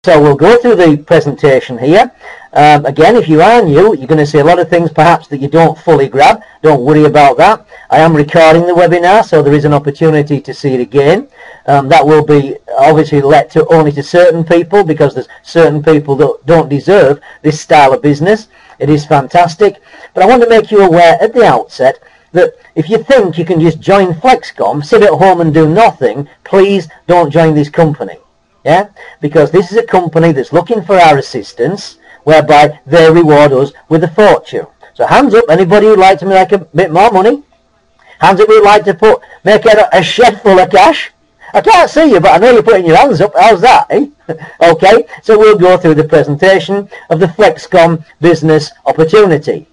So we'll go through the presentation here. Again, if you are new, you're going to see a lot of things perhaps that you don't fully grab. Don't worry about that. I am recording the webinar, so there is an opportunity to see it again. That will be obviously let only to certain people, because there's certain people that don't deserve this style of business. It is fantastic. But I want to make you aware at the outset that if you think you can just join Flexkom, sit at home and do nothing, please don't join this company. Yeah, because this is a company that's looking for our assistance, whereby they reward us with a fortune. So hands up, anybody who'd like to make a bit more money? Hands up who'd like to make a shed full of cash? I can't see you, but I know you're putting your hands up. How's that, eh? Okay, so we'll go through the presentation of the Flexkom business opportunity.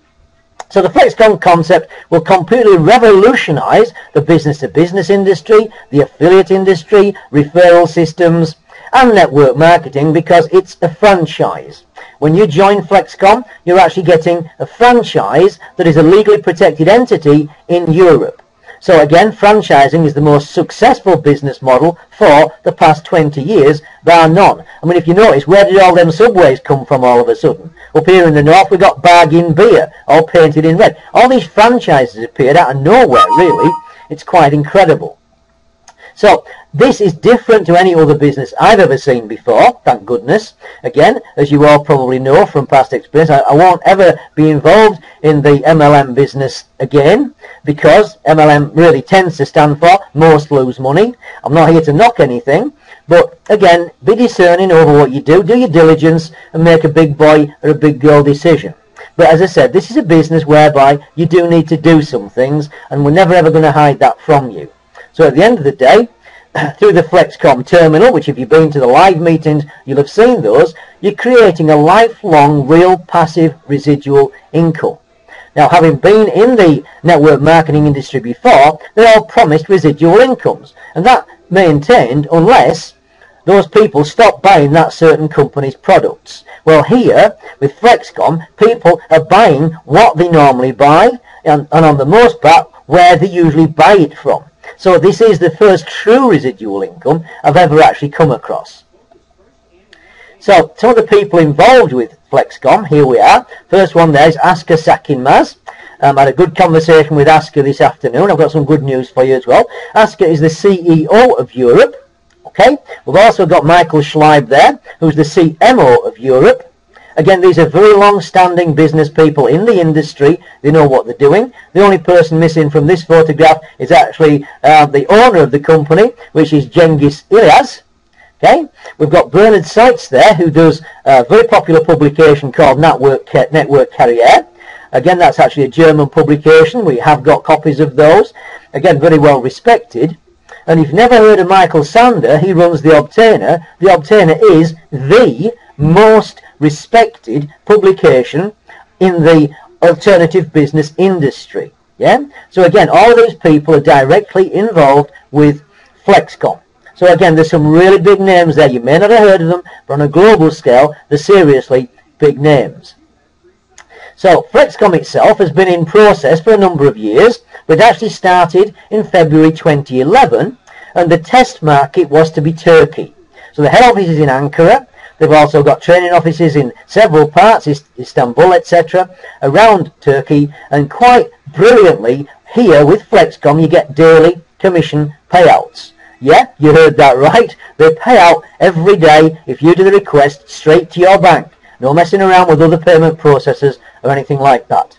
So the Flexkom concept will completely revolutionize the business-to-business industry, the affiliate industry, referral systems, and network marketing, because it's a franchise. When you join Flexkom, you're actually getting a franchise that is a legally protected entity in Europe. So again, franchising is the most successful business model for the past 20 years, bar none. I mean, if you notice, where did all them subways come from all of a sudden? Up here in the north, we got Bargain Beer, all painted in red. All these franchises appeared out of nowhere, really. It's quite incredible. So this is different to any other business I've ever seen before, thank goodness. Again, as you all probably know from past experience, I won't ever be involved in the MLM business again, because MLM really tends to stand for most lose money. I'm not here to knock anything, but again, be discerning over what you do your diligence, and make a big boy or a big girl decision. But as I said, this is a business whereby you do need to do some things, and we're never ever going to hide that from you. So at the end of the day, through the Flexkom terminal, which if you've been to the live meetings, you'll have seen those, you're creating a lifelong real passive residual income. Now, having been in the network marketing industry before, they're all promised residual incomes, and that maintained unless those people stop buying that certain company's products. Well, here with Flexkom, people are buying what they normally buy, and on the most part where they usually buy it from. So this is the first true residual income I've ever actually come across. So some of the people involved with Flexkom, here we are. First one there is Asker Sakinmaz. I had a good conversation with Asker this afternoon. I've got some good news for you as well. Asker is the CEO of Europe. Okay, we've also got Michael Schleib there, who's the CMO of Europe. Again, these are very long-standing business people in the industry. They know what they're doing. The only person missing from this photograph is actually the owner of the company, which is Cengiz Ilyas. Okay, we've got Bernard Seitz there, who does a very popular publication called Network Carrier. Again, that's actually a German publication. We have got copies of those. Again, very well respected. And if you've never heard of Michael Sander, he runs The Obtainer. The Obtainer is the most respected publication in the alternative business industry. Yeah. So again, all of these people are directly involved with Flexkom. So again, there's some really big names there. You may not have heard of them, but on a global scale, they're seriously big names. So Flexkom itself has been in process for a number of years, but it actually started in February 2011, and the test market was to be Turkey. So the head office is in Ankara. They've also got training offices in several parts, Istanbul, etc., around Turkey, and quite brilliantly, here with Flexkom, you get daily commission payouts. Yeah, you heard that right. They pay out every day if you do the request straight to your bank. No messing around with other payment processors or anything like that.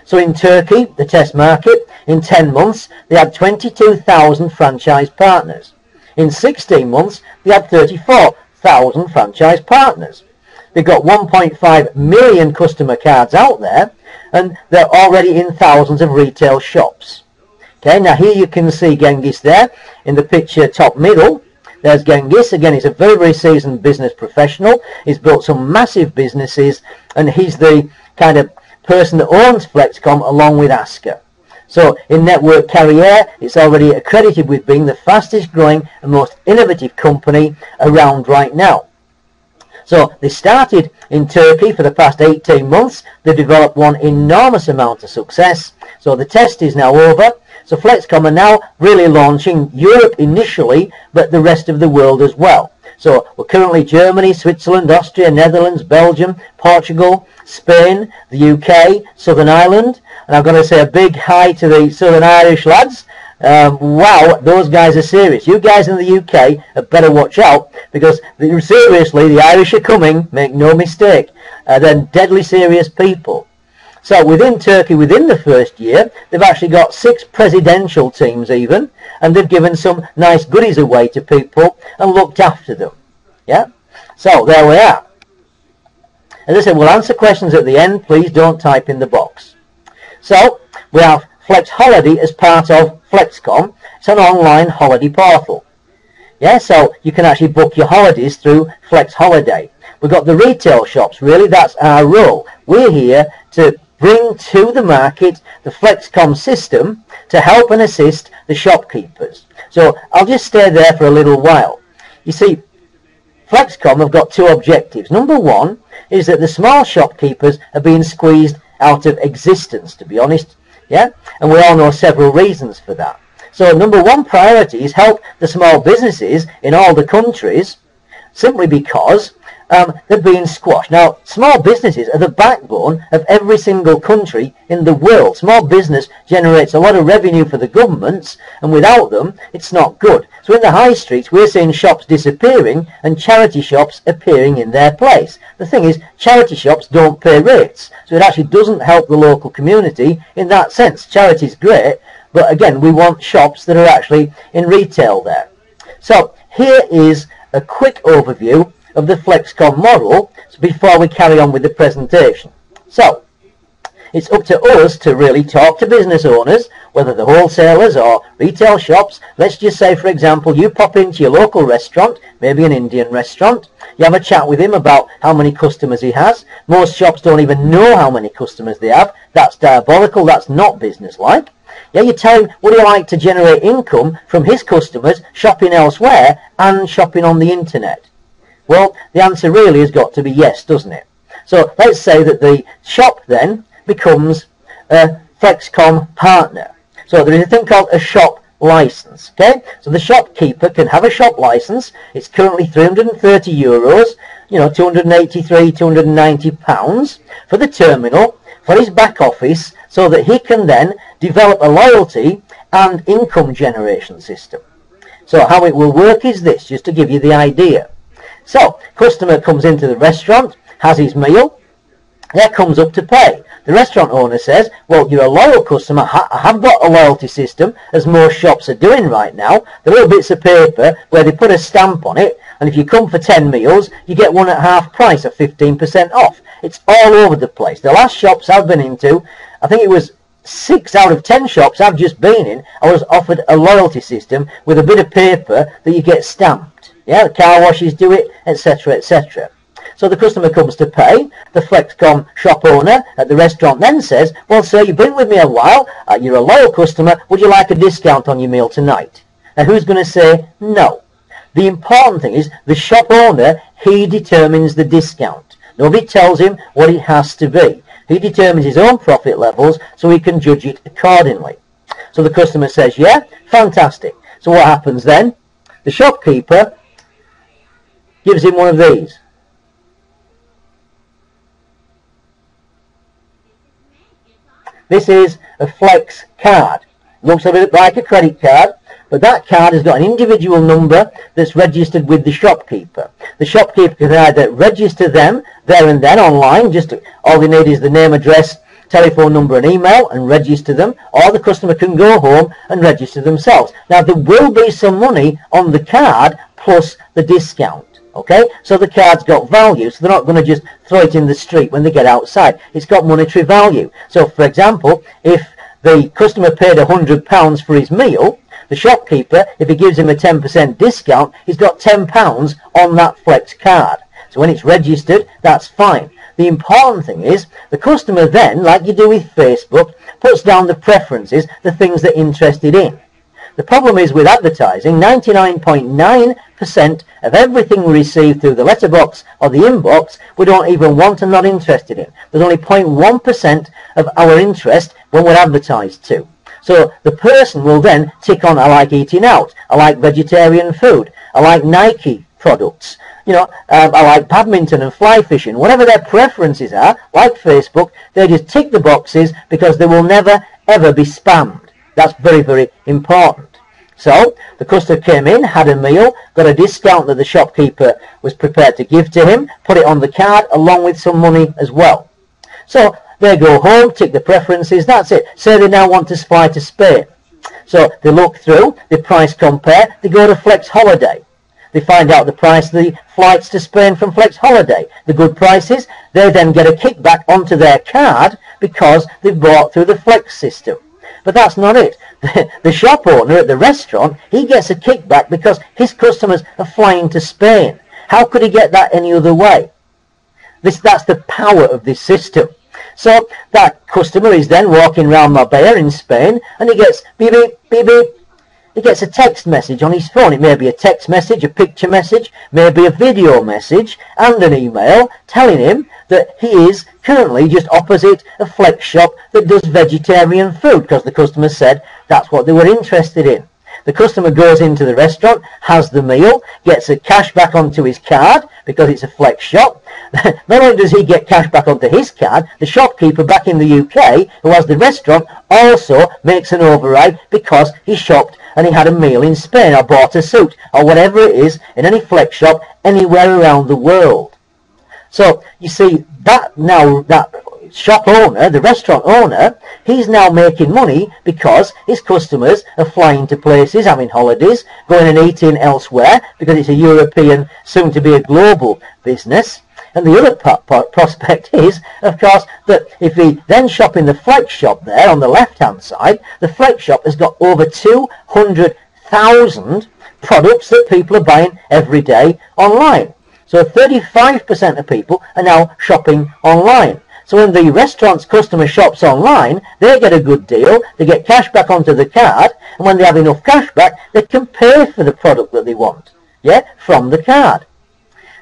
So in Turkey, the test market, in 10 months, they had 22,000 franchise partners. In 16 months, they had 34,000 franchise partners. They've got 1.5 million customer cards out there, and they're already in thousands of retail shops. Okay, now here you can see Cengiz there in the picture top middle. There's Cengiz. Again, he's a very, very seasoned business professional. He's built some massive businesses, and he's the kind of person that owns Flexkom along with Asker. So in Network Carrier, it's already accredited with being the fastest growing and most innovative company around right now. So they started in Turkey for the past 18 months. They've developed one enormous amount of success. So the test is now over. So Flexkom are now really launching Europe initially, but the rest of the world as well. So we're currently Germany, Switzerland, Austria, Netherlands, Belgium, Portugal, Spain, the UK, Southern Ireland. And I'm going to say a big hi to the Southern Irish lads. Wow, those guys are serious. You guys in the UK had better watch out, because seriously, the Irish are coming, make no mistake. They're deadly serious people. So within Turkey, within the first year, they've actually got 6 presidential teams even, and they've given some nice goodies away to people and looked after them. Yeah? So there we are. As I said, we'll answer questions at the end. Please don't type in the box. So we have Flex Holiday as part of Flexkom. It's an online holiday portal. Yeah, so you can actually book your holidays through Flex Holiday. We've got the retail shops. Really, that's our role. We're here to bring to the market the Flexkom system to help and assist the shopkeepers. So I'll just stay there for a little while. You see, Flexkom have got 2 objectives. Number 1 is that the small shopkeepers are being squeezed out of existence, to be honest. Yeah, and we all know several reasons for that. So number 1 priority is help the small businesses in all the countries, simply because they're being squashed. Now, small businesses are the backbone of every single country in the world. Small business generates a lot of revenue for the governments, and without them, it's not good. So in the high streets, we're seeing shops disappearing and charity shops appearing in their place. The thing is, charity shops don't pay rates, so it actually doesn't help the local community in that sense. Charity's great, but again, we want shops that are actually in retail there. So here is a quick overview of the Flexkom model before we carry on with the presentation. So it's up to us to really talk to business owners, whether they're wholesalers or retail shops. Let's just say, for example, you pop into your local restaurant, maybe an Indian restaurant, you have a chat with him about how many customers he has. Most shops don't even know how many customers they have. That's diabolical. That's not business-like. Yeah, you tell him, would he like to generate income from his customers shopping elsewhere and shopping on the internet? Well, the answer really has got to be yes, doesn't it? So let's say that the shop then becomes a Flexkom partner. So there is a thing called a shop license. Okay, so the shopkeeper can have a shop license. It's currently €330, 283, 290 pounds for the terminal, for his back office, so that he can then develop a loyalty and income generation system. So how it will work is this, just to give you the idea. So, customer comes into the restaurant, has his meal, there comes up to pay. The restaurant owner says, well, you're a loyal customer, I have got a loyalty system, as most shops are doing right now. The little bits of paper where they put a stamp on it, and if you come for 10 meals, you get one at half price, or 15% off. It's all over the place. The last shops I've been into, I think it was 6 out of 10 shops I've just been in, I was offered a loyalty system with a bit of paper that you get stamped. Yeah, the car washes do it, etc., etc. So the customer comes to pay. The Flexkom shop owner at the restaurant then says, well, sir, you've been with me a while. You're a loyal customer. Would you like a discount on your meal tonight? Now, who's going to say no? The important thing is the shop owner, he determines the discount. Nobody tells him what it has to be. He determines his own profit levels so he can judge it accordingly. So the customer says, yeah, fantastic. So what happens then? The shopkeeper gives him one of these. This is a Flex card. Looks a bit like a credit card, but that card has got an individual number that's registered with the shopkeeper. The shopkeeper can either register them there and then online, just all they need is the name, address, telephone number and email, and register them, or the customer can go home and register themselves. Now, there will be some money on the card plus the discount. Okay, so the card's got value, so they're not going to just throw it in the street when they get outside. It's got monetary value. So, for example, if the customer paid £100 for his meal, the shopkeeper, if he gives him a 10% discount, he's got £10 on that Flex card. So when it's registered, that's fine. The important thing is the customer then, like you do with Facebook, puts down the preferences, the things they're interested in. The problem is with advertising, 99.9% of everything we receive through the letterbox or the inbox, we don't even want and not interested in. There's only 0.1% of our interest when we're advertised to. So the person will then tick on, I like eating out, I like vegetarian food, I like Nike products. You know, I like badminton and fly fishing. Whatever their preferences are, like Facebook, they just tick the boxes because they will never, ever be spammed. That's very, very important. So the customer came in, had a meal, got a discount that the shopkeeper was prepared to give to him, put it on the card along with some money as well. So they go home, tick the preferences, that's it. Say they now want to fly to Spain. So they look through, they price compare, they go to Flex Holiday. They find out the price of the flights to Spain from Flex Holiday. The good prices, they then get a kickback onto their card because they've bought through the Flex system. But that's not it. The shop owner at the restaurant, he gets a kickback because his customers are flying to Spain. How could he get that any other way? That's the power of this system. So that customer is then walking around Marbella in Spain, and he gets beep, beep, beep, beep. He gets a text message on his phone. It may be a text message, a picture message, maybe a video message, and an email telling him that he is currently just opposite a Flex shop that does vegetarian food, because the customer said that's what they were interested in. The customer goes into the restaurant, has the meal, gets a cash back onto his card because it's a Flex shop. Not only does he get cash back onto his card, the shopkeeper back in the UK who has the restaurant also makes an override because he shopped and he had a meal in Spain or bought a suit or whatever it is in any Flex shop anywhere around the world. So you see that now that shop owner, the restaurant owner, he's now making money because his customers are flying to places, having holidays, going and eating elsewhere because it's a European, soon to be a global business. And the other prospect is, of course, that if he then shop in the Flex shop there on the left-hand side, the Flex shop has got over 200,000 products that people are buying every day online. So 35% of people are now shopping online. So when the restaurant's customer shops online, they get a good deal, they get cash back onto the card, and when they have enough cash back, they can pay for the product that they want, from the card.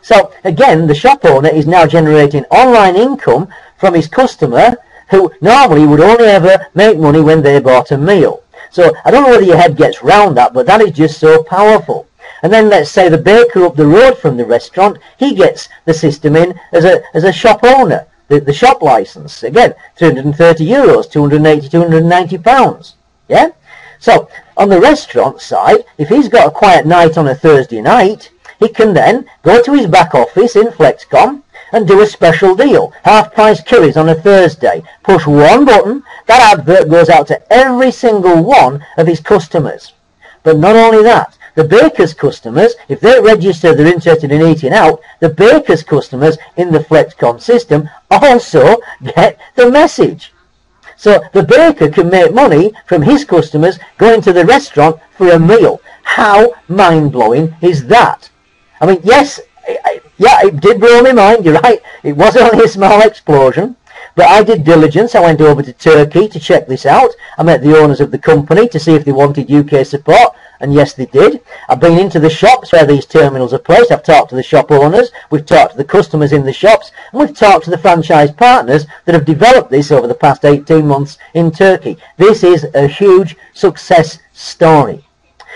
So again, the shop owner is now generating online income from his customer who normally would only ever make money when they bought a meal. So I don't know whether your head gets round that, but that is just so powerful. And then let's say the baker up the road from the restaurant, he gets the system in as a shop owner. The shop license, again, €330, 280, 290 pounds. Yeah? So on the restaurant side, if he's got a quiet night on a Thursday night, he can then go to his back office in Flexkom and do a special deal. Half-price curries on a Thursday. Push one button, that advert goes out to every single one of his customers. But not only that, the baker's customers, if they register they're interested in eating out, the baker's customers in the Flexkom system also get the message. So the baker can make money from his customers going to the restaurant for a meal. How mind-blowing is that? I mean, yes, it did blow my mind, you're right. It was only a small explosion. But I did diligence. I went over to Turkey to check this out. I met the owners of the company to see if they wanted UK support, and yes, they did. I've been into the shops where these terminals are placed. I've talked to the shop owners, we've talked to the customers in the shops, and we've talked to the franchise partners that have developed this over the past 18 months in Turkey. This is a huge success story.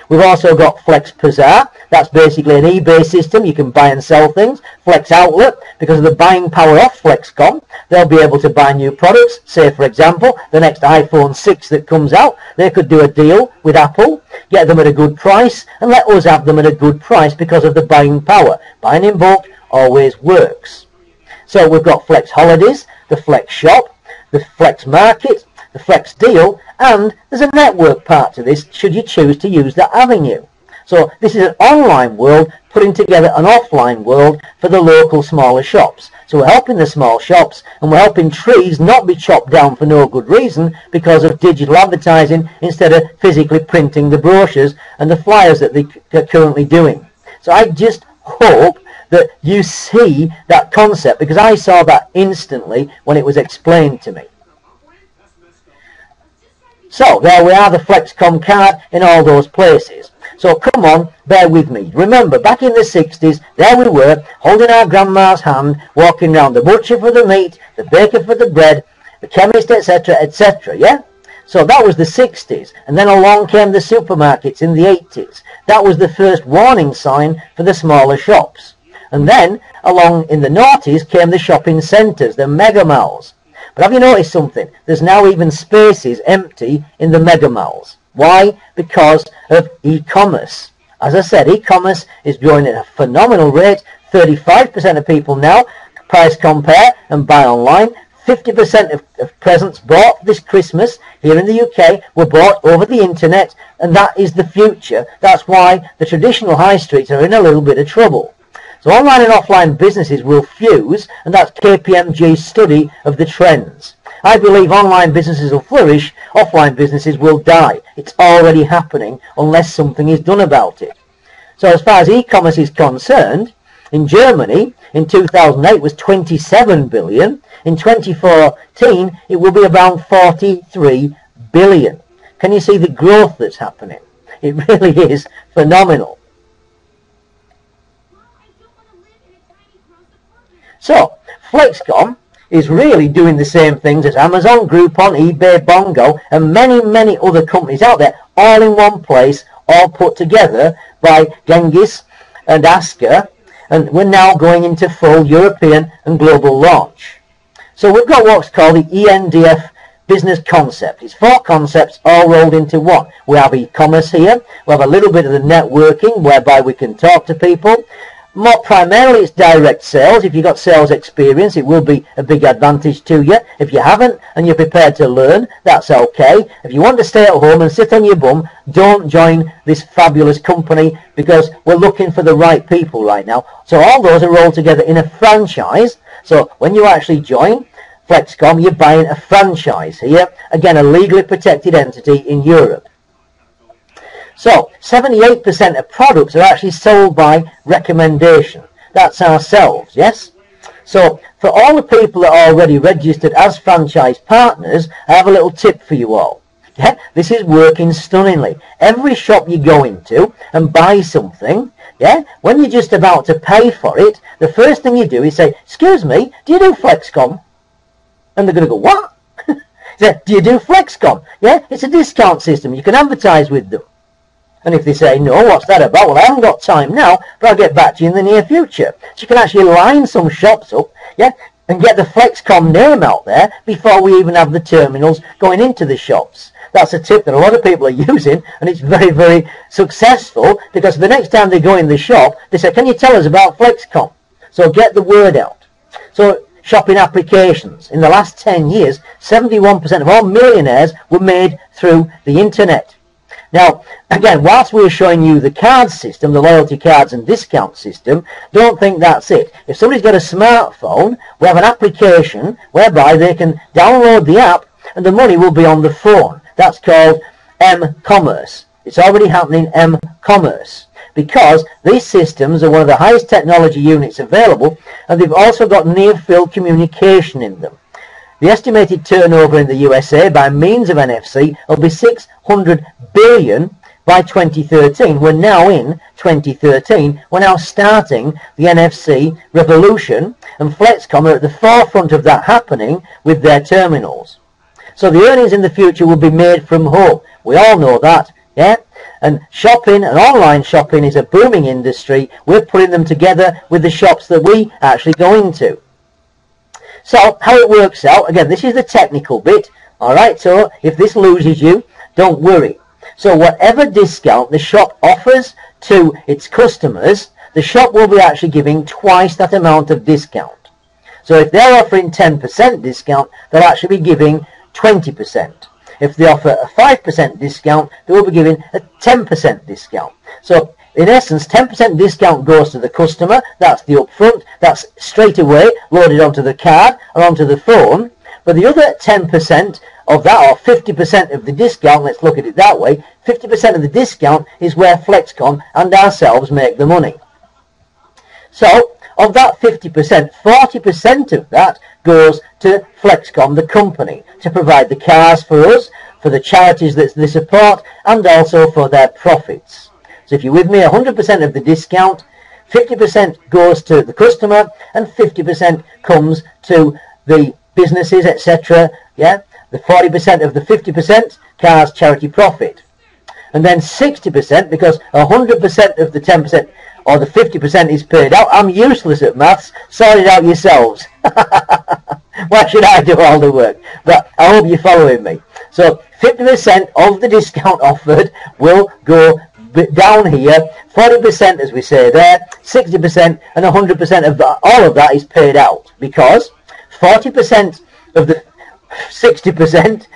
We've also got Flex Bazaar. That's basically an eBay system. You can buy and sell things. Flex Outlet, because of the buying power of Flexkom, they'll be able to buy new products. Say, for example, the next iPhone 6 that comes out, they could do a deal with Apple, get them at a good price, and let us have them at a good price because of the buying power. Buying in bulk always works. So we've got Flex Holidays, the Flex Shop, the Flex Market, the Flex Deal, and there's a network part to this should you choose to use that avenue. So this is an online world putting together an offline world for the local smaller shops. So we're helping the small shops, and we're helping trees not be chopped down for no good reason because of digital advertising instead of physically printing the brochures and the flyers that they're currently doing. So I just hope that you see that concept, because I saw that instantly when it was explained to me. So there we are, the Flexkom card in all those places. So come on, bear with me. Remember, back in the 60s, there we were, holding our grandma's hand, walking round the butcher for the meat, the baker for the bread, the chemist, etc., etc., yeah? So that was the 60s. And then along came the supermarkets in the 80s. That was the first warning sign for the smaller shops. And then, along in the noughties, came the shopping centres, the mega malls. But have you noticed something? There's now even spaces empty in the mega malls. Why? Because of e-commerce. As I said, e-commerce is growing at a phenomenal rate. 35% of people now price compare and buy online. 50% of presents bought this Christmas here in the UK were bought over the internet, and that is the future. That's why the traditional high streets are in a little bit of trouble. So online and offline businesses will fuse, and that's KPMG's study of the trends. I believe online businesses will flourish, offline businesses will die. It's already happening unless something is done about it. So as far as e-commerce is concerned, in Germany in 2008 was 27 billion. In 2014 it will be around 43 billion. Can you see the growth that's happening? It really is phenomenal. So Flexkom is really doing the same things as Amazon, Groupon, eBay, Bongo, and many other companies out there, all in one place, all put together by Genghis and Asker, and we're now going into full European and global launch. So we've got what's called the ENDF business concept. It's 4 concepts all rolled into one. We have e-commerce here, we have a little bit of the networking whereby we can talk to people. More primarily it's direct sales. If you've got sales experience, it will be a big advantage to you. If you haven't and you're prepared to learn, that's okay. If you want to stay at home and sit on your bum, don't join this fabulous company, because we're looking for the right people right now. So all those are rolled together in a franchise. So when you actually join Flexkom, you're buying a franchise here. Again, a legally protected entity in Europe. So 78% of products are actually sold by recommendation. That's ourselves, yes? So for all the people that are already registered as franchise partners, I have a little tip for you all. Yeah, this is working stunningly. Every shop you go into and buy something, yeah, when you're just about to pay for it, the first thing you do is say, "Excuse me, do you do Flexkom?" And they're going to go, "What?" Say, "Do you do Flexkom?" Yeah, it's a discount system. You can advertise with them. And if they say, "No, what's that about?" "Well, I haven't got time now, but I'll get back to you in the near future." So you can actually line some shops up, yeah, and get the Flexkom name out there before we even have the terminals going into the shops. That's a tip that a lot of people are using, and it's very successful, because the next time they go in the shop, they say, "Can you tell us about Flexkom?" So get the word out. So shopping applications. In the last 10 years, 71% of all millionaires were made through the internet. Now, again, whilst we're showing you the card system, the loyalty cards and discount system, don't think that's it. If somebody's got a smartphone, we have an application whereby they can download the app and the money will be on the phone. That's called m-commerce. It's already happening m-commerce, because these systems are one of the highest technology units available, and they've also got near-field communication in them. The estimated turnover in the USA by means of NFC will be 600 billion by 2013. We're now in 2013. We're now starting the NFC revolution, and Flexkom are at the forefront of that happening with their terminals. So the earnings in the future will be made from home. We all know that, yeah? And shopping and online shopping is a booming industry. We're putting them together with the shops that we actually go into. So how it works out, again, this is the technical bit. Alright, so if this loses you, don't worry. So whatever discount the shop offers to its customers, the shop will be actually giving twice that amount of discount. So if they're offering 10% discount, they'll actually be giving 20%. If they offer a 5% discount, they will be giving a 10% discount. So in essence, 10% discount goes to the customer. That's the upfront. That's straight away loaded onto the card or onto the phone. But the other 10% of that, or 50% of the discount, let's look at it that way, 50% of the discount is where Flexkom and ourselves make the money. So of that 50%, 40% of that goes to Flexkom, the company, to provide the cars for us, for the charities that they support, and also for their profits. So if you're with me, 100% of the discount, 50% goes to the customer, and 50% comes to the businesses, etc. Yeah, the 40% of the 50%, cars, charity, profit. and then 60% because 100% of the 10% or the 50% is paid out. I'm useless at maths. Sort it out yourselves. Why should I do all the work? But I hope you're following me. So 50% of the discount offered will go down here. 40%, as we say there, 60% and 100% of that, all of that is paid out, because 40% of the 60%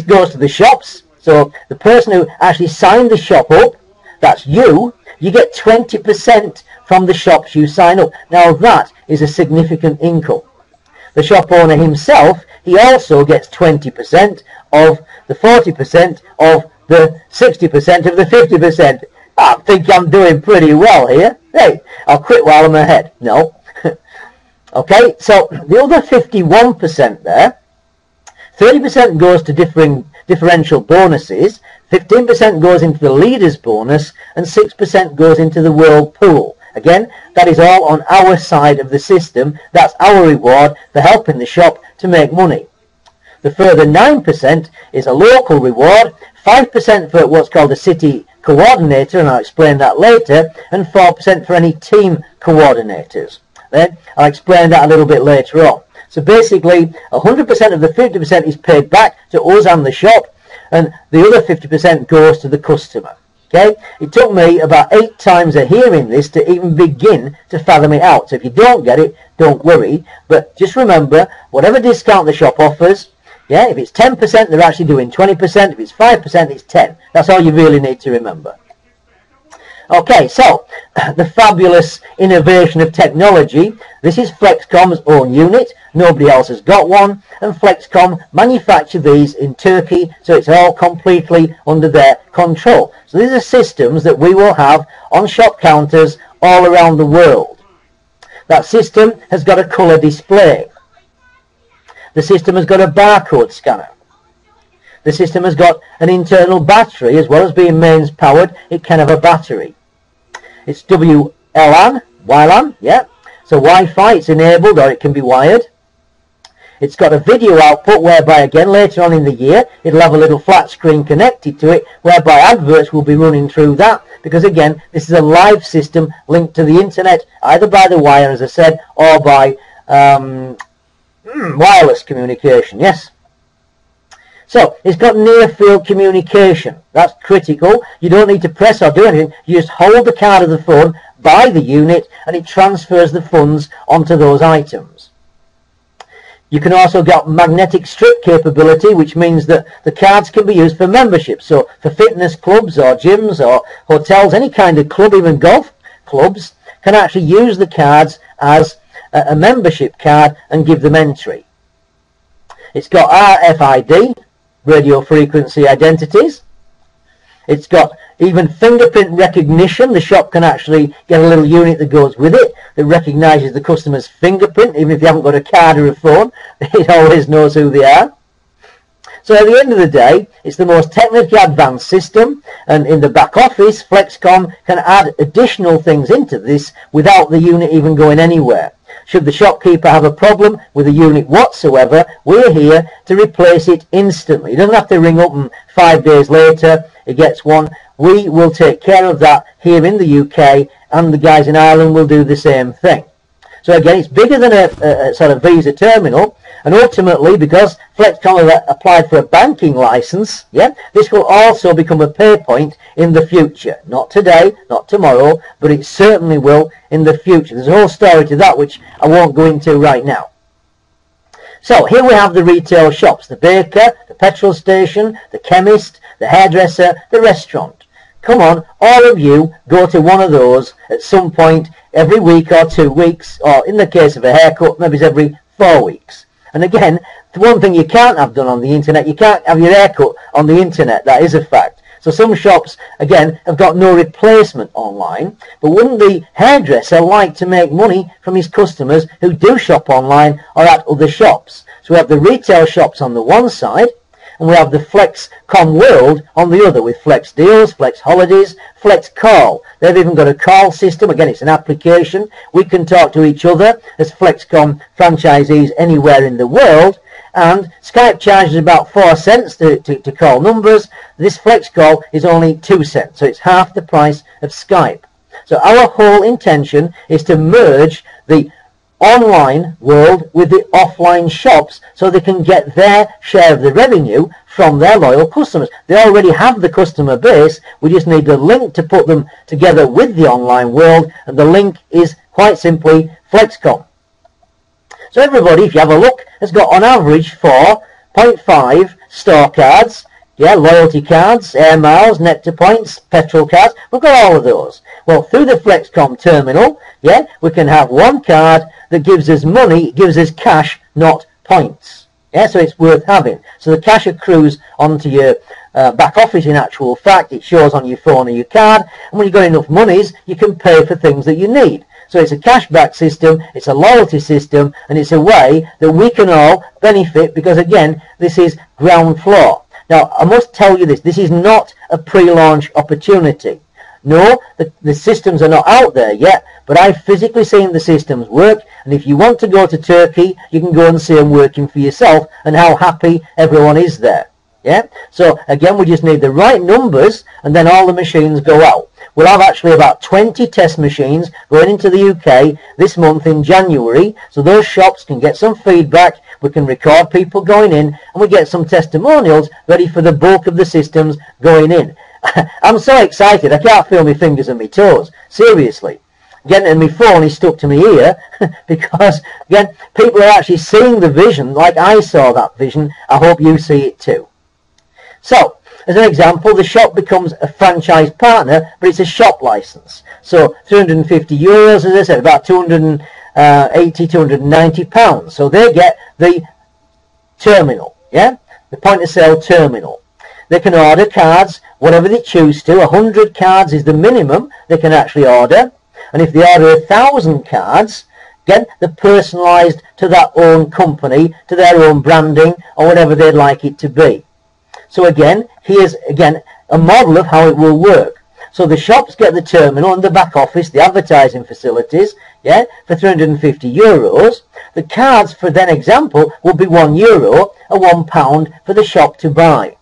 goes to the shops. So the person who actually signed the shop up, that's you get 20% from the shops you sign up. Now that is a significant income. The shop owner himself, he also gets 20% of the 40% of the 60% of the 50%. I think I'm doing pretty well here. Hey, I'll quit while I'm ahead. No. Okay, so the other 51% there, 30% goes to differential bonuses, 15% goes into the leader's bonus, and 6% goes into the world pool. Again, that is all on our side of the system. That's our reward for helping the shop to make money. The further 9% is a local reward, 5% for what's called a city coordinator, and I'll explain that later, and 4% for any team coordinators. Then I'll explain that a little bit later on. So basically, 100% of the 50% is paid back to us and the shop, and the other 50% goes to the customer. Okay? It took me about 8 times of hearing this to even begin to fathom it out. So if you don't get it, don't worry. But just remember, whatever discount the shop offers, yeah, if it's 10%, they're actually doing 20%. If it's 5%, it's 10. That's all you really need to remember. Okay, so the fabulous innovation of technology. This is Flexkom's own unit. Nobody else has got one. And Flexkom manufacture these in Turkey, so it's all completely under their control. So these are systems that we will have on shop counters all around the world. That system has got a colour display. The system has got a barcode scanner. The system has got an internal battery. As well as being mains powered, it can have a battery. It's WLAN, WLAN, yeah. So Wi-Fi, it's enabled, or it can be wired. It's got a video output whereby, again, later on in the year, it'll have a little flat screen connected to it, whereby adverts will be running through that, because again, this is a live system linked to the internet, either by the wire, as I said, or by wireless communication, yes. So, it's got near-field communication. That's critical. You don't need to press or do anything. You just hold the card of the phone by the unit and it transfers the funds onto those items. You can also get magnetic strip capability, which means that the cards can be used for membership. So, for fitness clubs or gyms or hotels, any kind of club, even golf clubs, can actually use the cards as a membership card and give them entry. It's got RFID, radio frequency identities. It's got even fingerprint recognition. The shop can actually get a little unit that goes with it that recognises the customer's fingerprint. Even if you haven't got a card or a phone, it always knows who they are. So at the end of the day, it's the most technically advanced system, and in the back office, Flexkom can add additional things into this without the unit even going anywhere. Should the shopkeeper have a problem with a unit whatsoever, we're here to replace it instantly. He doesn't have to ring up and 5 days later he gets one. We will take care of that here in the UK, and the guys in Ireland will do the same thing. So again, it's bigger than a sort of Visa terminal, and ultimately, because Flexkom have applied for a banking license, yeah, this will also become a pay point in the future. Not today, not tomorrow, but it certainly will in the future. There's a whole story to that which I won't go into right now. So here we have the retail shops, the baker, the petrol station, the chemist, the hairdresser, the restaurant. Come on, all of you go to one of those at some point every week or 2 weeks, or in the case of a haircut, maybe it's every 4 weeks. And again, the one thing you can't have done on the internet, you can't have your haircut on the internet. That is a fact. So some shops, again, have got no replacement online. But wouldn't the hairdresser like to make money from his customers who do shop online or at other shops? So we have the retail shops on the one side, and we have the Flexkom world on the other, with Flex Deals, Flex Holidays, Flex Call. They've even got a call system. Again, it's an application. We can talk to each other as Flexkom franchisees anywhere in the world. And Skype charges about 4 cents to call numbers. This Flex Call is only 2 cents, so it's half the price of Skype. So our whole intention is to merge the online world with the offline shops so they can get their share of the revenue from their loyal customers. They already have the customer base. We just need the link to put them together with the online world, and the link is quite simply Flexkom. So everybody, if you have a look, has got on average 4.5 store cards, yeah, loyalty cards, air miles, nectar points, petrol cards. We've got all of those. Well, through the Flexkom terminal, yeah, we can have one card that gives us money, gives us cash, not points. Yeah, so it's worth having. So the cash accrues onto your back office in actual fact. It shows on your phone or your card. And when you've got enough monies, you can pay for things that you need. So it's a cashback system, it's a loyalty system, and it's a way that we can all benefit, because again, this is ground floor. Now, I must tell you this is not a pre-launch opportunity. No, the systems are not out there yet, but I've physically seen the systems work, and if you want to go to Turkey, you can go and see them working for yourself and how happy everyone is there. Yeah. So again, we just need the right numbers, and then all the machines go out. We'll have actually about 20 test machines going into the UK this month in January, so those shops can get some feedback, we can record people going in, and we get some testimonials ready for the bulk of the systems going in. I'm so excited, I can't feel my fingers and my toes, seriously. Again, and my phone is stuck to my ear, because, again, people are actually seeing the vision like I saw that vision. I hope you see it too. So, as an example, the shop becomes a franchise partner, but it's a shop license. So 350 euros, as I said, about 280, 290 pounds. So they get the terminal, yeah, the point of sale terminal. They can order cards, whatever they choose to. 100 cards is the minimum they can actually order. And if they order 1,000 cards, again, they're personalised to their own company, to their own branding, or whatever they'd like it to be. So again, here's again a model of how it will work. So the shops get the terminal and the back office, the advertising facilities, yeah, for 350 euros. The cards, for then example, will be €1 or £1 for the shop to buy.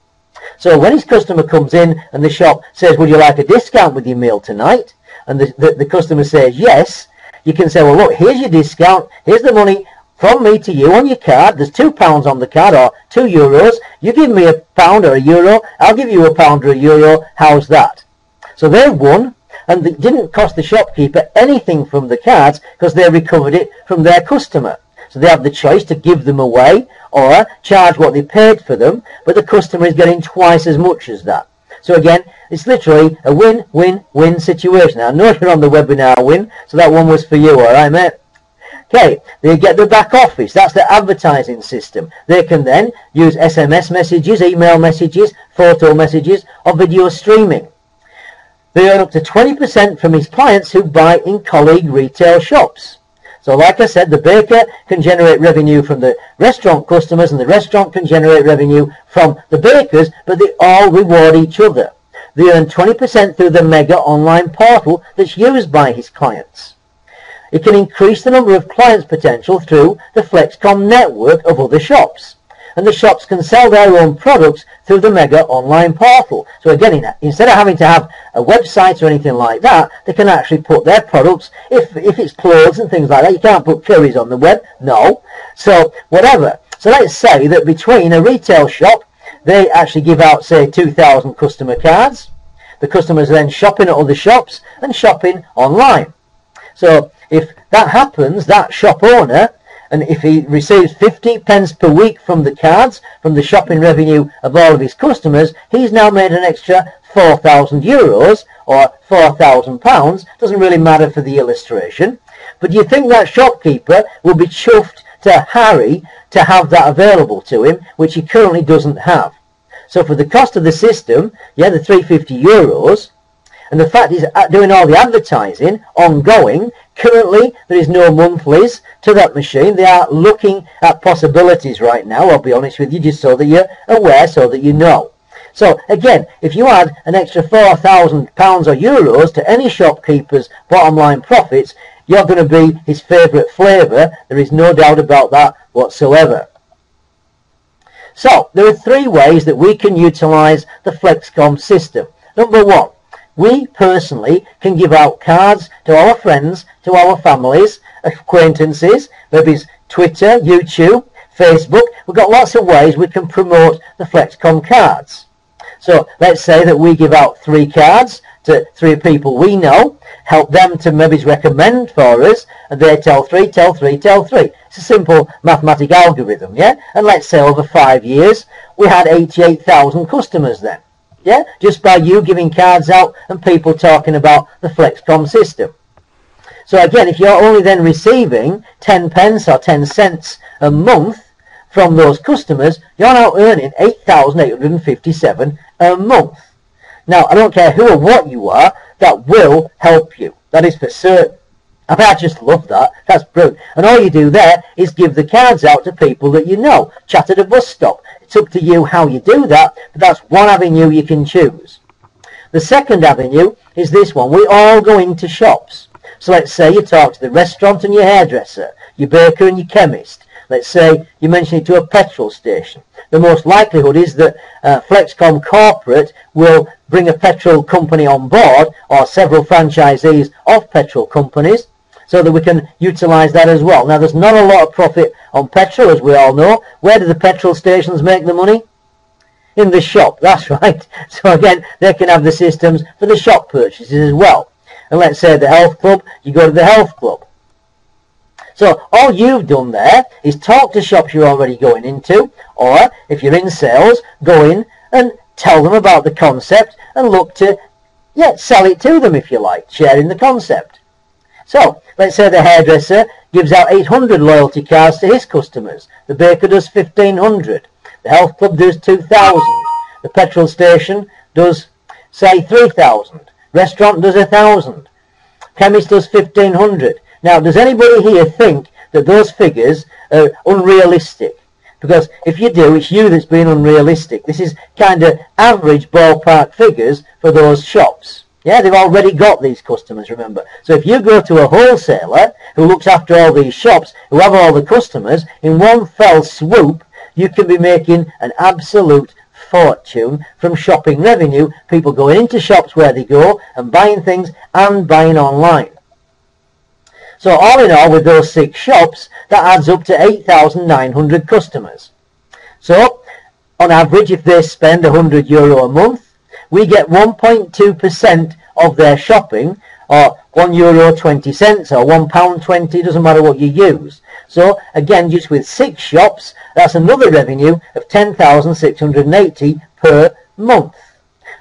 So when his customer comes in and the shop says, would you like a discount with your meal tonight? And the customer says yes, you can say, well, look, here's your discount, here's the money from me to you on your card. There's £2 on the card, or €2. You give me £1 or €1, I'll give you £1 or €1. How's that? So they've won, and it didn't cost the shopkeeper anything from the cards, because they recovered it from their customer. So they have the choice to give them away or charge what they paid for them, but the customer is getting twice as much as that. So again, it's literally a win-win-win situation. Now, I know you're on the webinar win, so that one was for you, all right, mate? Okay, they get the back office. That's the advertising system. They can then use SMS messages, email messages, photo messages, or video streaming. They earn up to 20% from his clients who buy in colleague retail shops. So like I said, the baker can generate revenue from the restaurant customers, and the restaurant can generate revenue from the bakers, but they all reward each other. They earn 20% through the mega online portal that's used by his clients. It can increase the number of clients potential through the Flexkom network of other shops. And the shops can sell their own products through the mega online portal. So again, instead of having to have a website or anything like that, they can actually put their products, if it's clothes and things like that, you can't put curries on the web, no. So whatever. So let's say that between a retail shop, they actually give out, say, 2,000 customer cards. The customers are then shopping at other shops and shopping online. So if that happens, that shop owner, and if he receives 50 pence per week from the cards, from the shopping revenue of all of his customers, he's now made an extra €4,000 or £4,000. Doesn't really matter for the illustration. But do you think that shopkeeper will be chuffed to Harry to have that available to him, which he currently doesn't have? So for the cost of the system, yeah, the €350, And the fact is, doing all the advertising ongoing, currently there is no monthlies to that machine. They are looking at possibilities right now, I'll be honest with you, just so that you're aware, so that you know. So again, if you add an extra £4,000 or euros to any shopkeeper's bottom line profits, you're going to be his favourite flavour. There is no doubt about that whatsoever. So there are three ways that we can utilise the Flexkom system. Number one, we personally can give out cards to our friends, to our families, acquaintances, maybe it's Twitter, YouTube, Facebook. We've got lots of ways we can promote the Flexkom cards. So let's say that we give out 3 cards to 3 people we know, help them to maybe recommend for us, and they tell 3, tell 3, tell 3. It's a simple mathematical algorithm, yeah? And let's say over 5 years, we had 88,000 customers then, yeah? Just by you giving cards out and people talking about the Flexkom system. So again, if you're only then receiving 10 pence or 10 cents a month from those customers, you're now earning 8,857 a month. Now, I don't care who or what you are, that will help you. That is for certain. I mean, I just love that. That's brilliant. And all you do there is give the cards out to people that you know. Chat at a bus stop. It's up to you how you do that, but that's one avenue you can choose. The second avenue is this one. We all go into shops. So let's say you talk to the restaurant and your hairdresser, your baker and your chemist. Let's say you mention it to a petrol station. The most likelihood is that Flexkom Corporate will bring a petrol company on board, or several franchisees of petrol companies, so that we can utilise that as well. Now, there's not a lot of profit on petrol, as we all know. Where do the petrol stations make the money? In the shop, that's right. So again, they can have the systems for the shop purchases as well. And let's say the health club, you go to the health club. So all you've done there is talk to shops you're already going into, or if you're in sales, go in and tell them about the concept and look to, sell it to them if you like, sharing the concept. So let's say the hairdresser gives out 800 loyalty cards to his customers. The baker does 1,500. The health club does 2,000. The petrol station does, say, 3,000. Restaurant does 1,000. Chemist does 1,500. Now, does anybody here think that those figures are unrealistic? Because if you do, it's you that's being unrealistic. This is kind of average ballpark figures for those shops. Yeah, they've already got these customers, remember. So if you go to a wholesaler who looks after all these shops, who have all the customers, in one fell swoop, you can be making an absolute fortune from shopping revenue, people going into shops where they go and buying things and buying online. So all in all, with those 6 shops, that adds up to 8,900 customers. So on average, if they spend €100 a month, we get 1.2% of their shopping, or €1.20 or £1.20, doesn't matter what you use. So again, just with 6 shops, that's another revenue of 10,680 per month.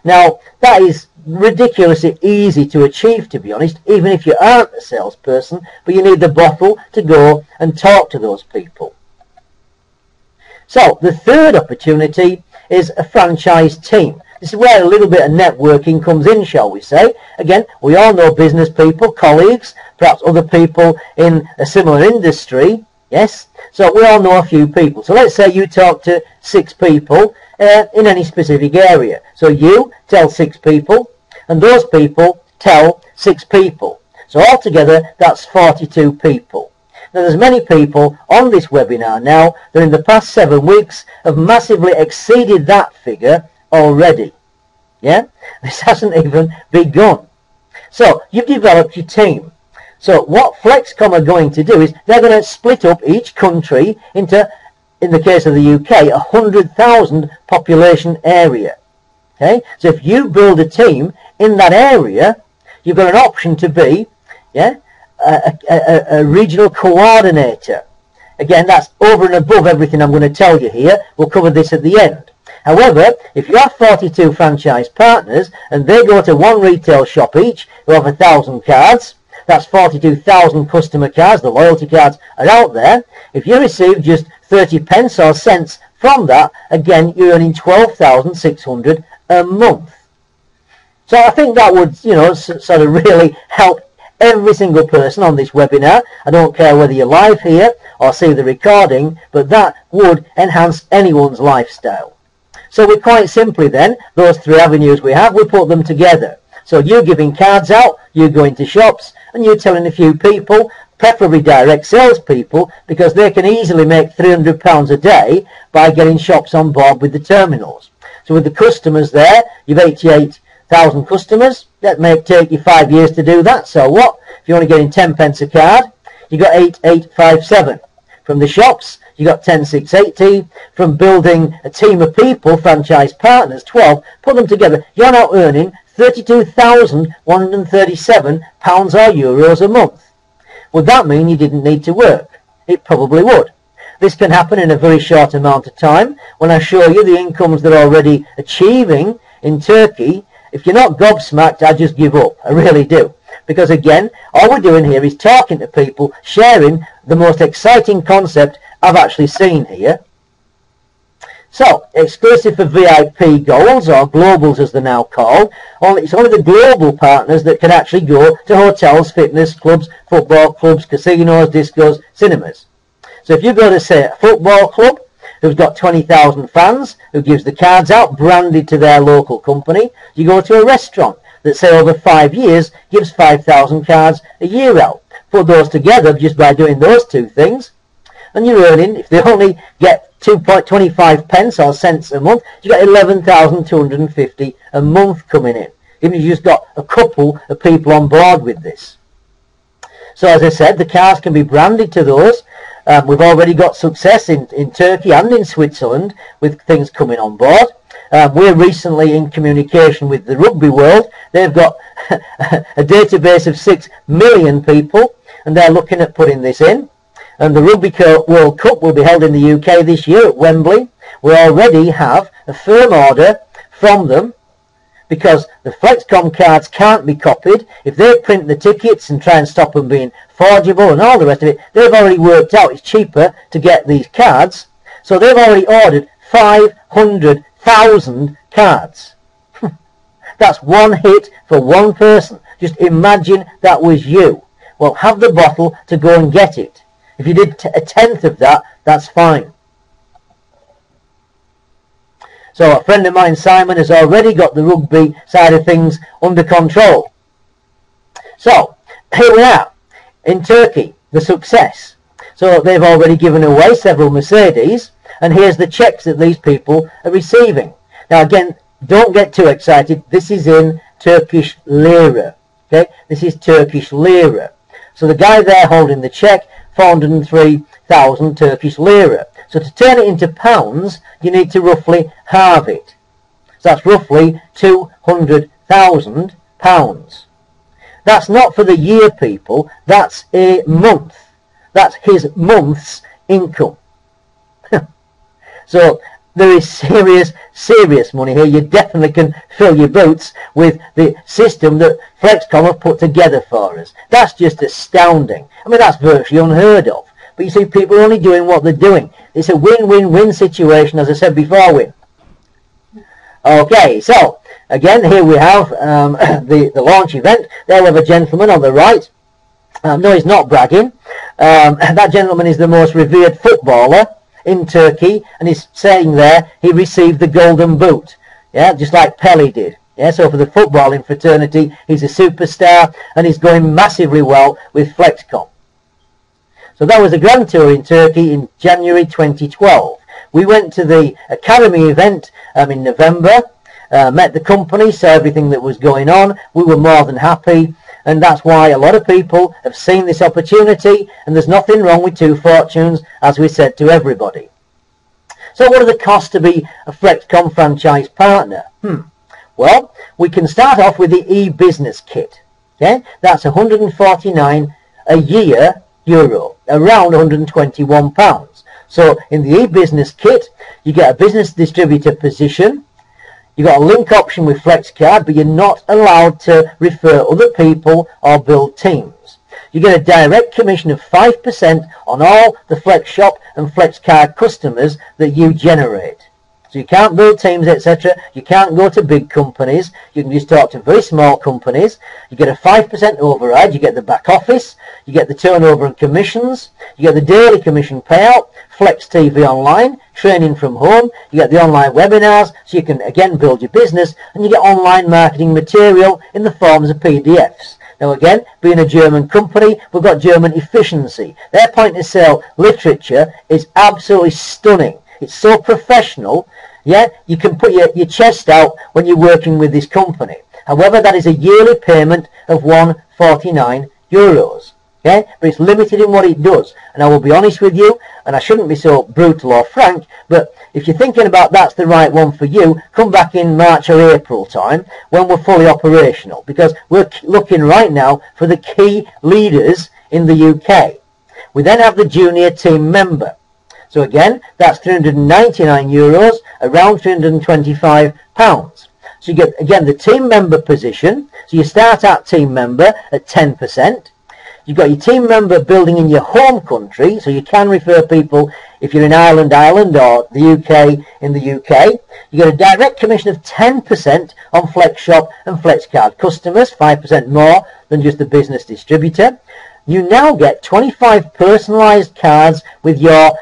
Now, that is ridiculously easy to achieve, to be honest, even if you aren't a salesperson, but you need the bottle to go and talk to those people. So the third opportunity is a franchise team. This is where a little bit of networking comes in, shall we say. Again, we all know business people, colleagues, perhaps other people in a similar industry. Yes, so we all know a few people. So let's say you talk to 6 people in any specific area. So you tell 6 people, and those people tell 6 people. So altogether, that's 42 people. Now, there's many people on this webinar now that in the past 7 weeks have massively exceeded that figure already. Yeah, this hasn't even begun. So you've developed your team. So what Flexkom are going to do is they're going to split up each country into, in the case of the UK, 100,000 population area. Okay, so if you build a team in that area, you've got an option to be, a regional coordinator. Again, that's over and above everything I'm going to tell you here. We'll cover this at the end. However, if you have 42 franchise partners and they go to one retail shop each who have 1,000 cards, that's 42,000 customer cards. The loyalty cards are out there. If you receive just 30 pence or cents from that, again, you're earning 12,600 a month. So I think that would, sort of really help every single person on this webinar. I don't care whether you're live here or see the recording, but that would enhance anyone's lifestyle. So we quite simply then, those three avenues we have, we put them together. So you're giving cards out, you're going to shops, and you're telling a few people, preferably direct sales people, because they can easily make £300 a day by getting shops on board with the terminals. So with the customers there, you've 88,000 customers. That may take you 5 years to do that. So what? If you're only getting 10 pence a card, you got 8857. From the shops, you got 10680. From building a team of people, franchise partners, 12, put them together, you're now earning £32,137 or euros a month. Would that mean you didn't need to work? It probably would. This can happen in a very short amount of time. When I show you the incomes they're already achieving in Turkey, if you're not gobsmacked, I just give up. I really do. Because again, all we're doing here is talking to people, sharing the most exciting concept I've actually seen here. So, exclusive for VIP goals, or globals as they're now called. It's only the global partners that can actually go to hotels, fitness clubs, football clubs, casinos, discos, cinemas. So if you go to, say, a football club who's got 20,000 fans, who gives the cards out branded to their local company, you go to a restaurant that, say, over 5 years gives 5,000 cards a year out. Put those together just by doing those two things, and you're earning, if they only get 2.25 pence or cents a month, you got 11,250 a month coming in. Even if you've just got a couple of people on board with this. So as I said, the cards can be branded to those. We've already got success in Turkey and in Switzerland with things coming on board. We're recently in communication with the rugby world. They've got a database of 6 million people, and they're looking at putting this in. And the Rugby World Cup will be held in the UK this year at Wembley. We already have a firm order from them, because the Flexkom cards can't be copied. If they print the tickets and try and stop them being forgeable and all the rest of it, they've already worked out it's cheaper to get these cards. So they've already ordered 500,000 cards. That's one hit for one person. Just imagine that was you. Well, have the bottle to go and get it. If you did a tenth of that, that's fine. So a friend of mine, Simon, has already got the rugby side of things under control. So here we are in Turkey, the success. So they've already given away several Mercedes, and here's the checks that these people are receiving. Now again, don't get too excited. This is in Turkish lira. Okay, this is Turkish lira. So the guy there holding the check, 403,000 Turkish lira. So to turn it into pounds, you need to roughly halve it. So that's roughly 200,000 pounds. That's not for the year, people. That's a month. That's his month's income. So there is serious money here. You definitely can fill your boots with the system that Flexkom have put together for us. That's just astounding. I mean, that's virtually unheard of. But you see, people are only doing what they're doing. It's a win-win-win situation, as I said before. Win. Okay, so again, here we have the launch event. There we have a gentleman on the right. No, he's not bragging. That gentleman is the most revered footballer in Turkey, and he's saying there he received the golden boot. Yeah, just like Pele did. Yeah, so for the footballing fraternity, he's a superstar, and he's going massively well with Flexkom. So that was a grand tour in Turkey in January 2012. We went to the Academy event in November, met the company, saw everything that was going on. We were more than happy, and that's why a lot of people have seen this opportunity, and there's nothing wrong with two fortunes, as we said to everybody. So what are the costs to be a Flexkom franchise partner? Well, we can start off with the e-business kit. Okay, that's 149 a year euro, around £121. So in the e-business kit, you get a business distributor position. You've got a link option with FlexCard, but you're not allowed to refer other people or build teams. You get a direct commission of 5% on all the Flex Shop and FlexCard customers that you generate. So you can't build teams, etc. You can't go to big companies. You can just talk to very small companies. You get a 5% override. You get the back office. You get the turnover and commissions. You get the daily commission payout, Flex TV online, training from home. You get the online webinars, so you can again build your business, and you get online marketing material in the forms of PDFs. Now again, being a German company, we've got German efficiency. Their point of sale literature is absolutely stunning. It's so professional, yeah, you can put your chest out when you're working with this company. However, that is a yearly payment of €149, okay? But it's limited in what it does. And I will be honest with you, and I shouldn't be so brutal or frank, but if you're thinking about that's the right one for you, come back in March or April time when we're fully operational, because we're looking right now for the key leaders in the UK. We then have the junior team member. So again, that's €399, around £325. So you get, again, the team member position. So you start at team member at 10%. You've got your team member building in your home country, so you can refer people if you're in Ireland, or the UK, in the UK. You get a direct commission of 10% on FlexShop and FlexCard customers, 5% more than just the business distributor. You now get 25 personalised cards with your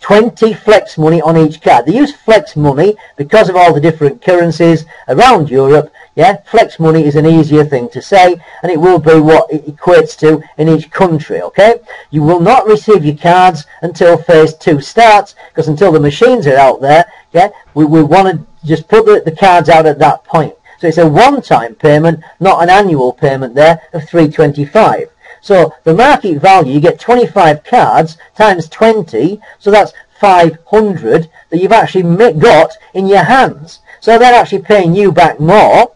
20 flex money on each card. They use flex money because of all the different currencies around Europe. Yeah, flex money is an easier thing to say, and it will be what it equates to in each country, okay? You will not receive your cards until phase 2 starts, because until the machines are out there, yeah, we want to just put the cards out at that point. So it's a one-time payment, not an annual payment there of $325. So the market value, you get 25 cards times 20, so that's 500 that you've actually got in your hands. So they're actually paying you back more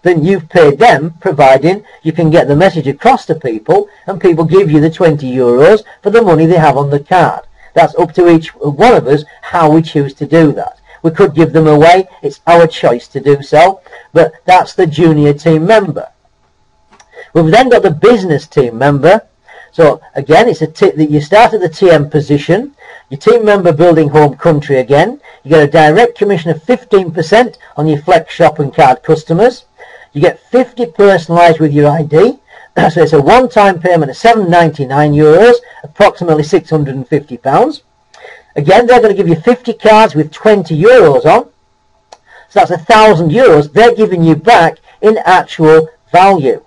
than you've paid them, providing you can get the message across to people and people give you the €20 for the money they have on the card. That's up to each one of us how we choose to do that. We could give them away, it's our choice to do so, but that's the junior team member. We've then got the business team member. So again, it's you start at the TM position. Your team member building home country again. You get a direct commission of 15% on your Flex Shop and card customers. You get 50 personalised with your ID. So it's a one-time payment of €799, approximately £650. Again, they're going to give you 50 cards with €20 on. So that's €1,000 they're giving you back in actual value.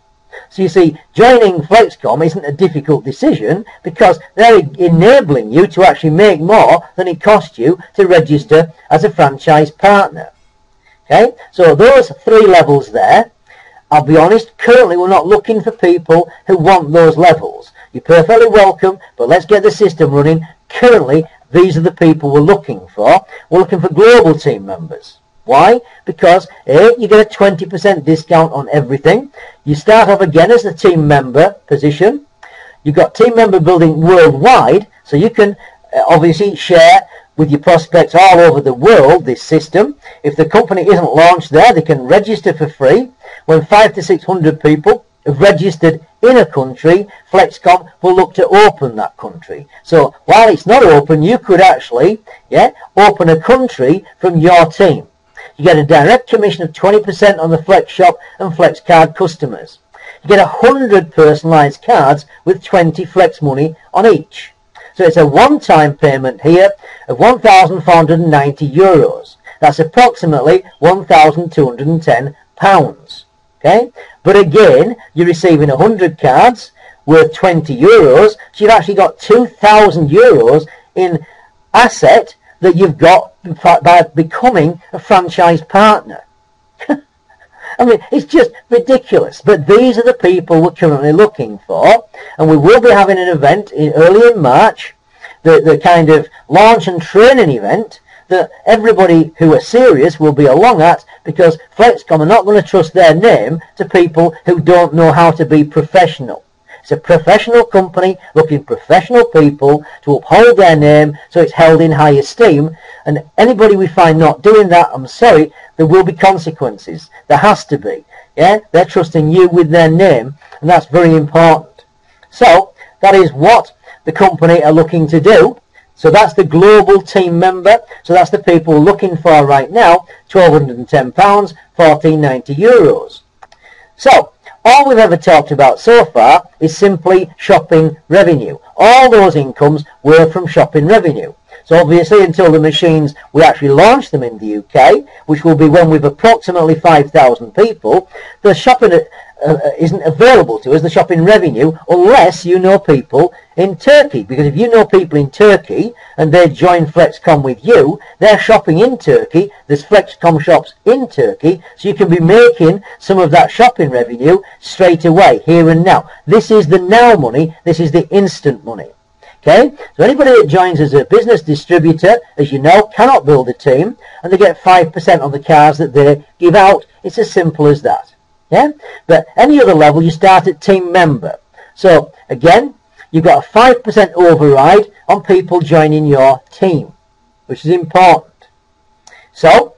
So you see, joining Flexkom isn't a difficult decision because they're enabling you to actually make more than it cost you to register as a franchise partner. Okay, so those 3 levels there, I'll be honest, currently we're not looking for people who want those levels. You're perfectly welcome, but let's get the system running. Currently, these are the people we're looking for. We're looking for global team members. Why? Because A, you get a 20% discount on everything. You start off again as the team member position. You've got team member building worldwide, so you can obviously share with your prospects all over the world this system. If the company isn't launched there, they can register for free. When 500 to 600 people have registered in a country, Flexkom will look to open that country. So while it's not open, you could actually open a country from your team. You get a direct commission of 20% on the Flex Shop and Flex Card customers. You get 100 personalised cards with 20 Flex money on each. So it's a one-time payment here of €1,490. That's approximately £1,210. Okay? But again, you're receiving 100 cards worth €20, so you've actually got €2,000 in asset that you've got by becoming a franchise partner. I mean, it's just ridiculous. But these are the people we're currently looking for, and we will be having an event early in March, the kind of launch and training event that everybody who are serious will be along at, because Flexkom are not going to trust their name to people who don't know how to be professional. It's a professional company looking for professional people to uphold their name so it's held in high esteem. And anybody we find not doing that, I'm sorry, there will be consequences. There has to be. Yeah, they're trusting you with their name, and that's very important. So that is what the company are looking to do. So that's the global team member. So that's the people we're looking for right now, £1,210, €14.90. So all we've ever talked about so far is simply shopping revenue. All those incomes were from shopping revenue. So obviously until the machines, we actually launch them in the UK, which will be when we've approximately 5,000 people, the shopping isn't available to us, the shopping revenue, unless you know people in Turkey. Because if you know people in Turkey and they join Flexkom with you, they're shopping in Turkey, there's Flexkom shops in Turkey, so you can be making some of that shopping revenue straight away, here and now. This is the now money, this is the instant money. Okay, so anybody that joins as a business distributor, as you know, cannot build a team, and they get 5% on the cars that they give out. It's as simple as that. Yeah, but any other level, you start at team member. So again, you've got a 5% override on people joining your team, which is important. So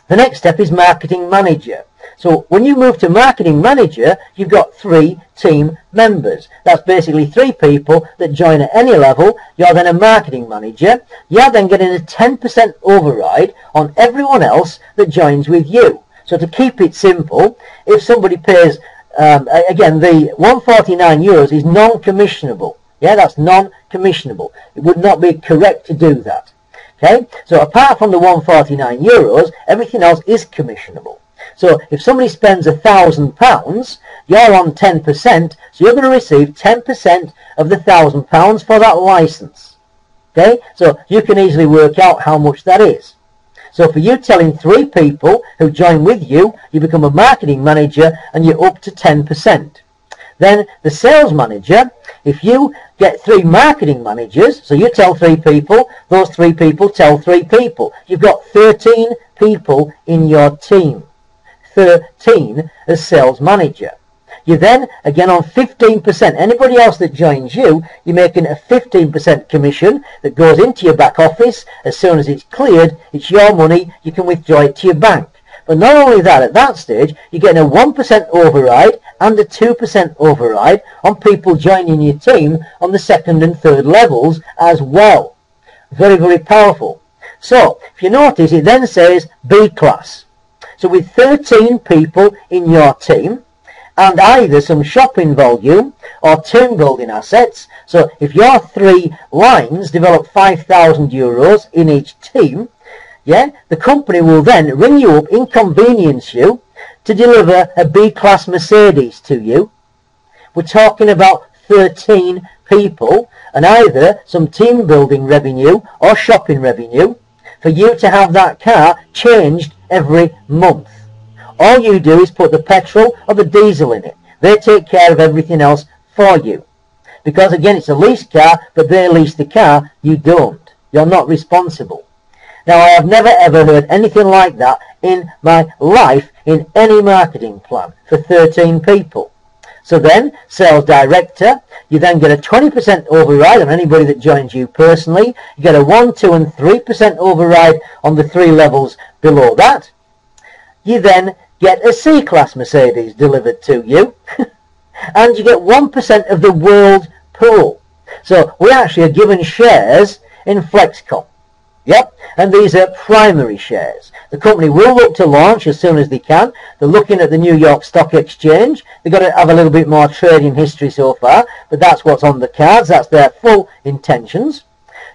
the next step is marketing manager. So when you move to marketing manager, you've got 3 team members. That's basically 3 people that join at any level. You're then a marketing manager. You're then getting a 10% override on everyone else that joins with you. So to keep it simple, if somebody pays, again, the €149 is non-commissionable. Yeah, that's non-commissionable. It would not be correct to do that. Okay, so apart from the €149, everything else is commissionable. So if somebody spends £1,000, you're on 10%, so you're going to receive 10% of the £1,000 for that license. Okay, so you can easily work out how much that is. So for you telling 3 people who join with you, you become a marketing manager and you're up to 10%. Then the sales manager, if you get 3 marketing managers, so you tell 3 people, those 3 people tell 3 people. You've got 13 people in your team. 13 as sales manager. You then, again on 15%, anybody else that joins you, you're making a 15% commission that goes into your back office. As soon as it's cleared, it's your money, you can withdraw it to your bank. But not only that, at that stage, you're getting a 1% override and a 2% override on people joining your team on the 2nd and 3rd levels as well. Very, very powerful. So, if you notice, it then says B class. So with 13 people in your team, and either some shopping volume or team building assets, so if your 3 lines develop €5,000 in each team, yeah, the company will then ring you up, inconvenience you, to deliver a B-class Mercedes to you. We're talking about 13 people, and either some team building revenue or shopping revenue for you to have that car changed every month. All you do is put the petrol or the diesel in it. They take care of everything else for you. Because again, it's a leased car, but they lease the car, you don't. You're not responsible. Now, I have never ever heard anything like that in my life in any marketing plan for 13 people. So then, sales director, you then get a 20% override on anybody that joins you personally. You get a 1, 2 and 3% override on the 3 levels below that. You then get a C-Class Mercedes delivered to you. And you get 1% of the world pool. So we actually are given shares in Flexkom. Yep, and these are primary shares. The company will look to launch as soon as they can. They're looking at the New York Stock Exchange. They've got to have a little bit more trading history so far, but that's what's on the cards. That's their full intentions.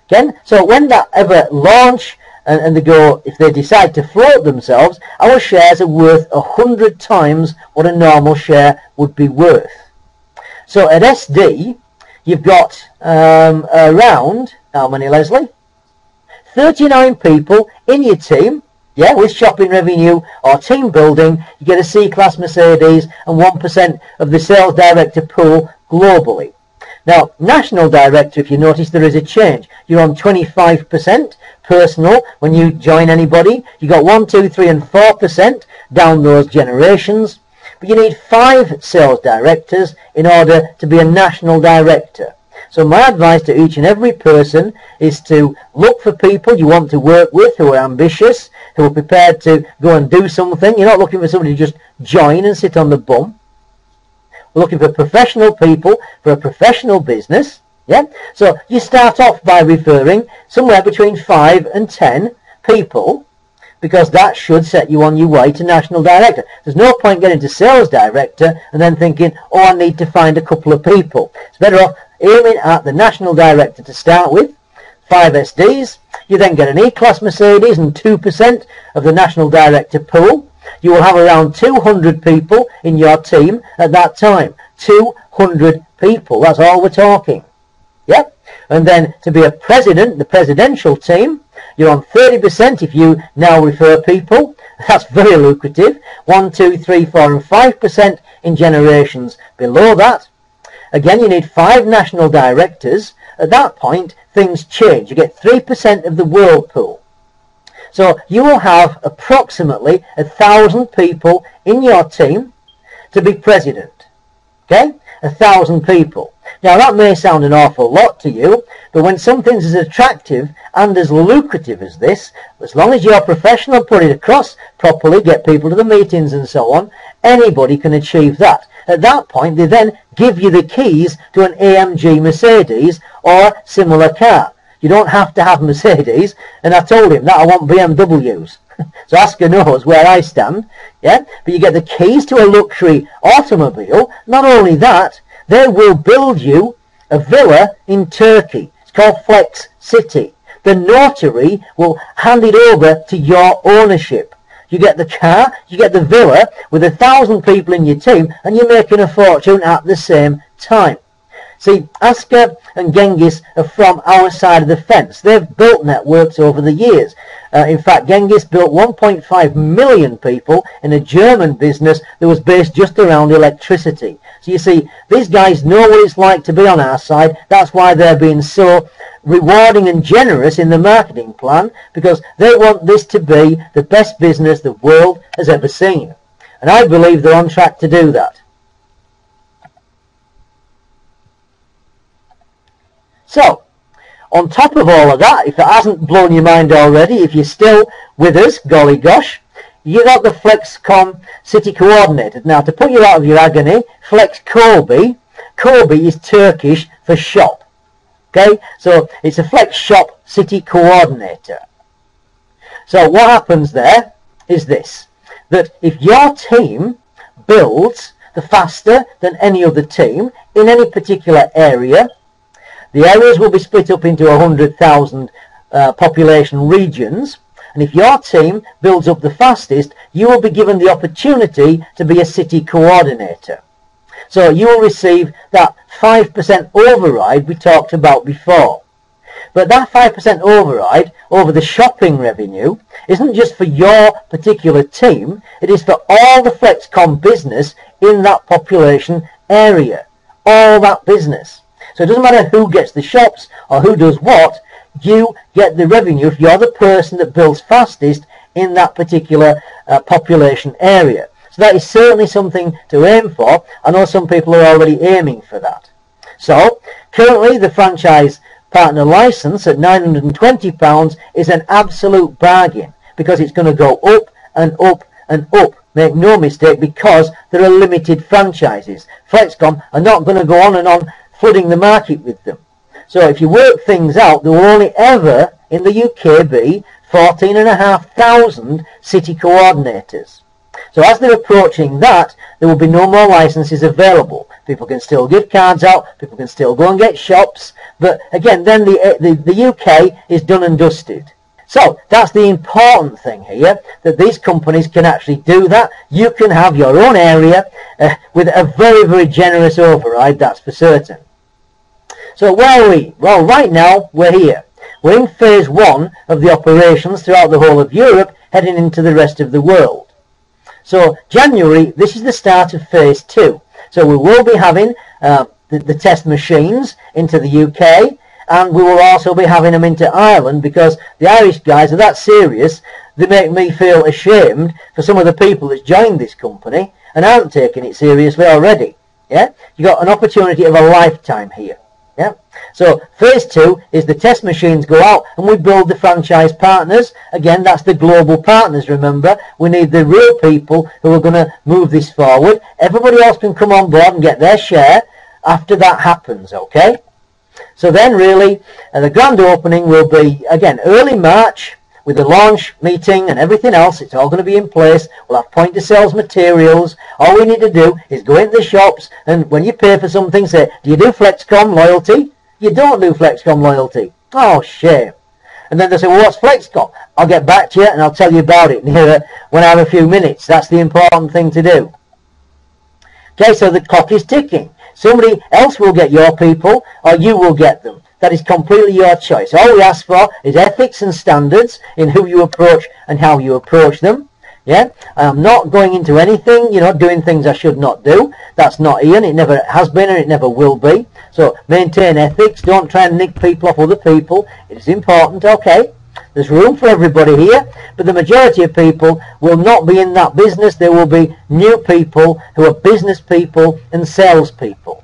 Again, so when that ever launch and they go, if they decide to float themselves, our shares are worth 100 times what a normal share would be worth. So at SD, you've got around, how many, Leslie? 39 people in your team, yeah, with shopping revenue or team building. You get a C-Class Mercedes and 1% of the sales director pool globally. Now, national director, if you notice, there is a change. You're on 25% personal when you join anybody. You got 1, 2, 3 and 4% down those generations. But you need 5 sales directors in order to be a national director. So my advice to each and every person is to look for people you want to work with who are ambitious, who are prepared to go and do something. You're not looking for somebody to just join and sit on the bum. We're looking for professional people for a professional business. Yeah, so you start off by referring somewhere between 5 and 10 people, because that should set you on your way to national director. There's no point getting to sales director and then thinking, oh, I need to find a couple of people. It's better off aiming at the national director to start with, 5 SDs. You then get an E-Class Mercedes and 2% of the national director pool. You will have around 200 people in your team at that time. 200 people, that's all we're talking. Yep. And then to be a president, the presidential team, you're on 30% if you now refer people. That's very lucrative. 1, 2, 3, 4 and 5% in generations below that. Again, you need 5 national directors. At that point, things change. You get 3% of the world pool. So you will have approximately 1,000 people in your team to be president. Okay? 1,000 people. Now that may sound an awful lot to you, but when something's as attractive and as lucrative as this, as long as you're professional, put it across properly, get people to the meetings and so on, anybody can achieve that. At that point, they then give you the keys to an AMG Mercedes or similar car. You don't have to have Mercedes, and I told him that I want BMWs. So Oscar knows where I stand, yeah? But you get the keys to a luxury automobile. Not only that, they will build you a villa in Turkey. It's called Flex City. The notary will hand it over to your ownership. You get the car, you get the villa with 1,000 people in your team, and you're making a fortune at the same time. See, Asker and Genghis are from our side of the fence. They've built networks over the years. In fact, Genghis built 1.5 million people in a German business that was based just around electricity. So you see, these guys know what it's like to be on our side. That's why they're being so rewarding and generous in the marketing plan, because they want this to be the best business the world has ever seen. And I believe they're on track to do that. So, on top of all of that, if it hasn't blown your mind already, if you're still with us, golly gosh, you got the Flexkom City Coordinator. Now, to put you out of your agony, Flexkom, Kobe is Turkish for shop. Okay, so it's a Flex Shop City Coordinator. So what happens there is this, that if your team builds the faster than any other team in any particular area, the areas will be split up into 100,000 population regions, and if your team builds up the fastest, you will be given the opportunity to be a city coordinator. So you will receive that 5% override we talked about before. But that 5% override over the shopping revenue isn't just for your particular team, it is for all the Flexkom business in that population area. All that business. So it doesn't matter who gets the shops or who does what, you get the revenue if you're the person that builds fastest in that particular population area. So that is certainly something to aim for. I know some people are already aiming for that. So currently the franchise partner license at £920 is an absolute bargain, because it's going to go up and up and up. Make no mistake, because there are limited franchises. Flexkom are not going to go on and on flooding the market with them. So if you work things out, there will only ever in the UK be 14,500 city coordinators. So as they're approaching that, there will be no more licenses available. People can still give cards out, people can still go and get shops, but again, then the UK is done and dusted. So that's the important thing here, that these companies can actually do that. You can have your own area with a very, very generous override, that's for certain. So where are we? Well, right now we're here. We're in phase 1 of the operations throughout the whole of Europe, heading into the rest of the world. So January, this is the start of phase 2. So we will be having the test machines into the UK, and we will also be having them into Ireland, because the Irish guys are that serious, they make me feel ashamed for some of the people that's joined this company and aren't taking it seriously already. Yeah, you got an opportunity of a lifetime here. Yeah. So phase 2 is the test machines go out and we build the franchise partners. Again, that's the global partners, remember. We need the real people who are going to move this forward. Everybody else can come on board and get their share after that happens, okay? So then really, the grand opening will be, again, early March, with the launch meeting and everything else. It's all going to be in place. We'll have point of sales materials. All we need to do is go into the shops, and when you pay for something, say, do you do Flexkom loyalty? You don't do Flexkom loyalty. Oh, shame. And then they say, well, what's Flexkom? I'll get back to you and I'll tell you about it when I have a few minutes. That's the important thing to do. Okay, so the clock is ticking. Somebody else will get your people, or you will get them. That is completely your choice. All we ask for is ethics and standards in who you approach and how you approach them. Yeah, I'm not going into anything, doing things I should not do. That's not Ian. It never has been and it never will be. So maintain ethics. Don't try and nick people off other people. It is important, okay. There's room for everybody here, but the majority of people will not be in that business. There will be new people who are business people and sales people.